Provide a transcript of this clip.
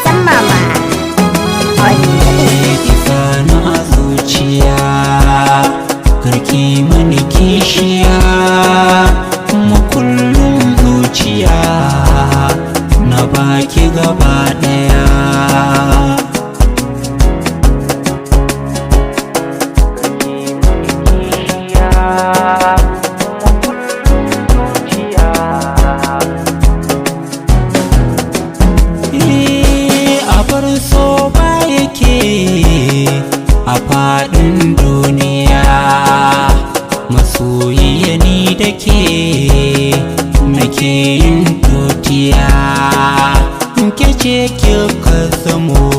autan mama Kisani Azuciya, karki mani kishiya, makullin zuciya na baki gaba daya. So ba yake a faɗin duniya, masoyiya ni da ke nake yin totiya, ke ce kika zamo